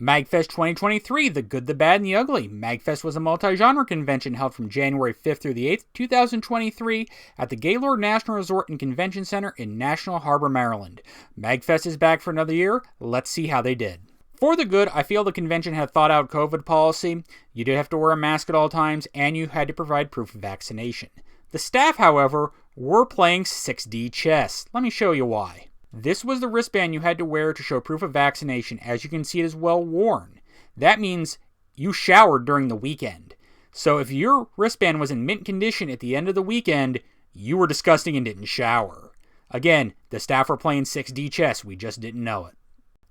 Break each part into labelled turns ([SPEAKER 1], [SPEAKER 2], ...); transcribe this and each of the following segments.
[SPEAKER 1] MAGFest 2023, The Good, the Bad, and the Ugly. MAGFest was a multi-genre convention held from January 5th through the 8th, 2023 at the Gaylord National Resort and Convention Center in National Harbor, Maryland. MAGFest is back for another year. Let's see how they did. For the good, I feel the convention had thought out COVID policy. You did have to wear a mask at all times, and you had to provide proof of vaccination. The staff, however, were playing 6D chess. Let me show you why. This was the wristband you had to wear to show proof of vaccination. As you can see, it is well worn. That means you showered during the weekend. So if your wristband was in mint condition at the end of the weekend, you were disgusting and didn't shower. Again, the staff were playing 6D chess. We just didn't know it.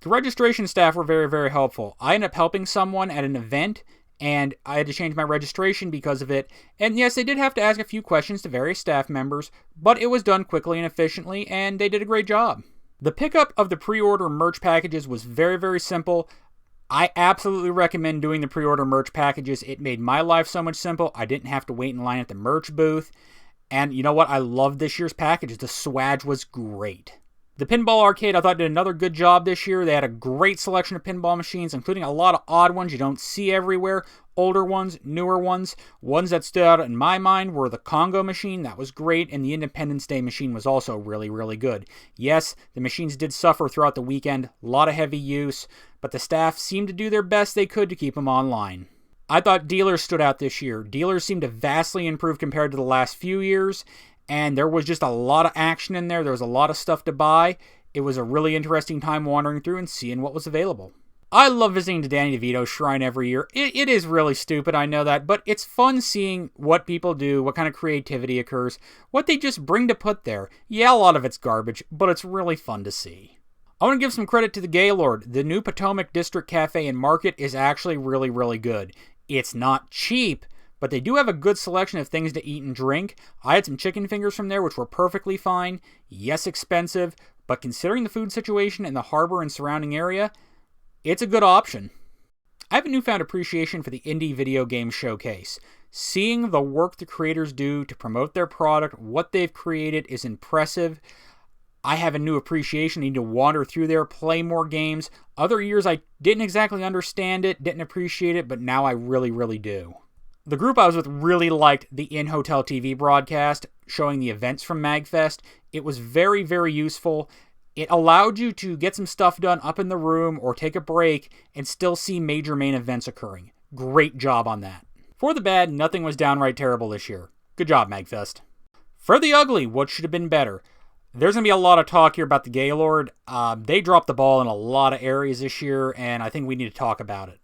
[SPEAKER 1] The registration staff were very, very helpful. I ended up helping someone at an event, and I had to change my registration because of it. And yes, they did have to ask a few questions to various staff members, but it was done quickly and efficiently, and they did a great job. The pickup of the pre-order merch packages was very, very simple. I absolutely recommend doing the pre-order merch packages. It made my life so much simple. I didn't have to wait in line at the merch booth. And you know what? I loved this year's packages. The swag was great. The Pinball Arcade, I thought, did another good job this year. They had a great selection of pinball machines, including a lot of odd ones you don't see everywhere. Older ones, newer ones. Ones that stood out in my mind were the Congo machine. That was great. And the Independence Day machine was also really, really good. Yes, the machines did suffer throughout the weekend. A lot of heavy use. But the staff seemed to do their best they could to keep them online. I thought dealers stood out this year. Dealers seemed to vastly improve compared to the last few years. And there was just a lot of action in there. There was a lot of stuff to buy. It was a really interesting time wandering through and seeing what was available. I love visiting the Danny DeVito Shrine every year. It is really stupid, I know that, but it's fun seeing what people do, what kind of creativity occurs, what they just bring to put there. Yeah, a lot of it's garbage, but it's really fun to see. I want to give some credit to the Gaylord. The new Potomac District Cafe and Market is actually really, really good. It's not cheap, but they do have a good selection of things to eat and drink. I had some chicken fingers from there, which were perfectly fine. Yes, expensive, but considering the food situation in the harbor and surrounding area, it's a good option. I have a newfound appreciation for the Indie Video Game Showcase. Seeing the work the creators do to promote their product, what they've created, is impressive. I have a new appreciation. I need to wander through there, play more games. Other years I didn't exactly understand it, didn't appreciate it, but now I really, really do. The group I was with really liked the in-hotel TV broadcast showing the events from MAGFest. It was very, very useful. It allowed you to get some stuff done up in the room or take a break and still see major main events occurring. Great job on that. For the bad, nothing was downright terrible this year. Good job, MAGFest. For the ugly, what should have been better? There's going to be a lot of talk here about the Gaylord. They dropped the ball in a lot of areas this year, and I think we need to talk about it.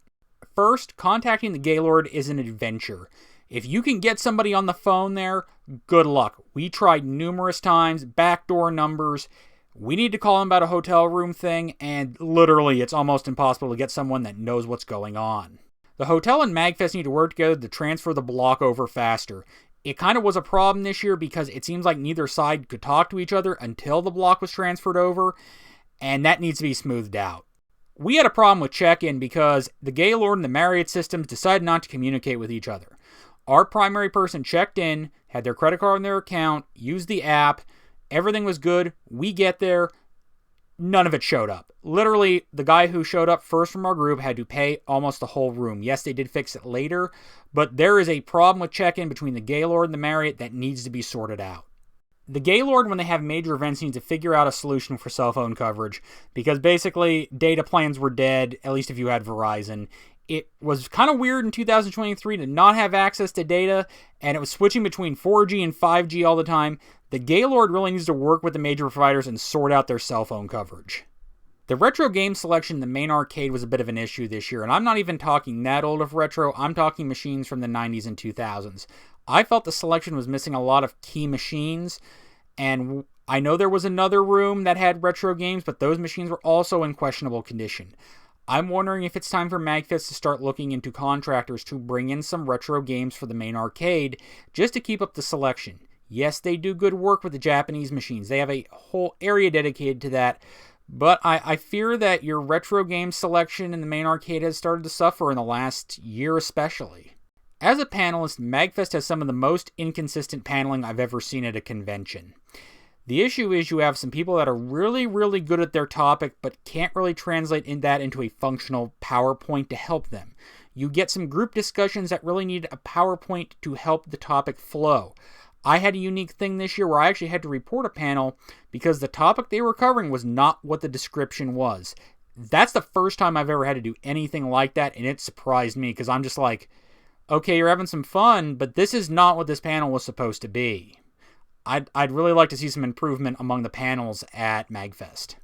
[SPEAKER 1] First, contacting the Gaylord is an adventure. If you can get somebody on the phone there, good luck. We tried numerous times, backdoor numbers. We need to call them about a hotel room thing, and literally it's almost impossible to get someone that knows what's going on. The hotel and MAGFest need to work together to transfer the block over faster. It kind of was a problem this year because it seems like neither side could talk to each other until the block was transferred over, and that needs to be smoothed out. We had a problem with check-in because the Gaylord and the Marriott systems decided not to communicate with each other. Our primary person checked in, had their credit card on their account, used the app, everything was good. We get there, none of it showed up. Literally, the guy who showed up first from our group had to pay almost the whole room. Yes, they did fix it later, but there is a problem with check-in between the Gaylord and the Marriott that needs to be sorted out. The Gaylord, when they have major events, needs to figure out a solution for cell phone coverage because basically data plans were dead, at least if you had Verizon. It was kind of weird in 2023 to not have access to data, and it was switching between 4G and 5G all the time. The Gaylord really needs to work with the major providers and sort out their cell phone coverage. The retro game selection in the main arcade was a bit of an issue this year, and I'm not even talking that old of retro, I'm talking machines from the 90s and 2000s. I felt the selection was missing a lot of key machines, and I know there was another room that had retro games, but those machines were also in questionable condition. I'm wondering if it's time for MAGFest to start looking into contractors to bring in some retro games for the main arcade, just to keep up the selection. Yes, they do good work with the Japanese machines. They have a whole area dedicated to that, but I fear that your retro game selection in the main arcade has started to suffer in the last year especially. As a panelist, MAGFest has some of the most inconsistent paneling I've ever seen at a convention. The issue is you have some people that are really, really good at their topic, but can't really translate that into a functional PowerPoint to help them. You get some group discussions that really need a PowerPoint to help the topic flow. I had a unique thing this year where I actually had to report a panel because the topic they were covering was not what the description was. That's the first time I've ever had to do anything like that, and it surprised me because I'm just like, okay, you're having some fun, but this is not what this panel was supposed to be. I'd really like to see some improvement among the panels at MAGFest.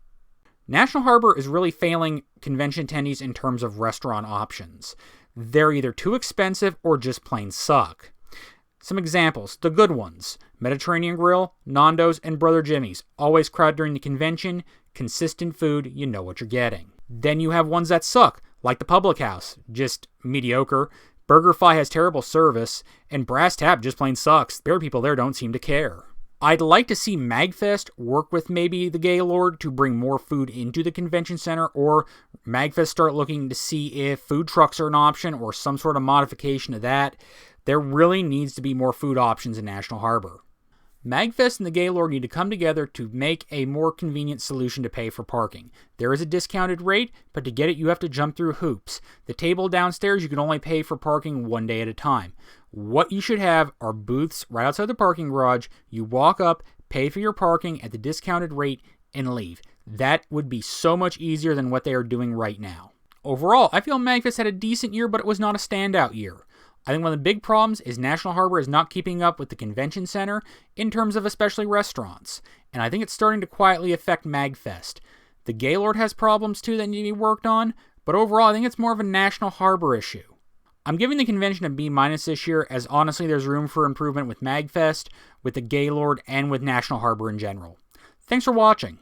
[SPEAKER 1] National Harbor is really failing convention attendees in terms of restaurant options. They're either too expensive or just plain suck. Some examples, the good ones: Mediterranean Grill, Nando's, and Brother Jimmy's. Always crowded during the convention, consistent food, you know what you're getting. Then you have ones that suck, like the Public House, just mediocre. BurgerFi has terrible service, and Brass Tap just plain sucks. There are people there don't seem to care. I'd like to see MAGFest work with maybe the Gaylord to bring more food into the convention center, or MAGFest start looking to see if food trucks are an option or some sort of modification of that. There really needs to be more food options in National Harbor. MAGFest and the Gaylord need to come together to make a more convenient solution to pay for parking. There is a discounted rate, but to get it you have to jump through hoops. The table downstairs, you can only pay for parking one day at a time. What you should have are booths right outside the parking garage. You walk up, pay for your parking at the discounted rate, and leave. That would be so much easier than what they are doing right now. Overall, I feel MAGFest had a decent year, but it was not a standout year. I think one of the big problems is National Harbor is not keeping up with the convention center in terms of especially restaurants, and I think it's starting to quietly affect MAGFest. The Gaylord has problems too that need to be worked on, but overall I think it's more of a National Harbor issue. I'm giving the convention a B- this year, as honestly there's room for improvement with MAGFest, with the Gaylord, and with National Harbor in general. Thanks for watching.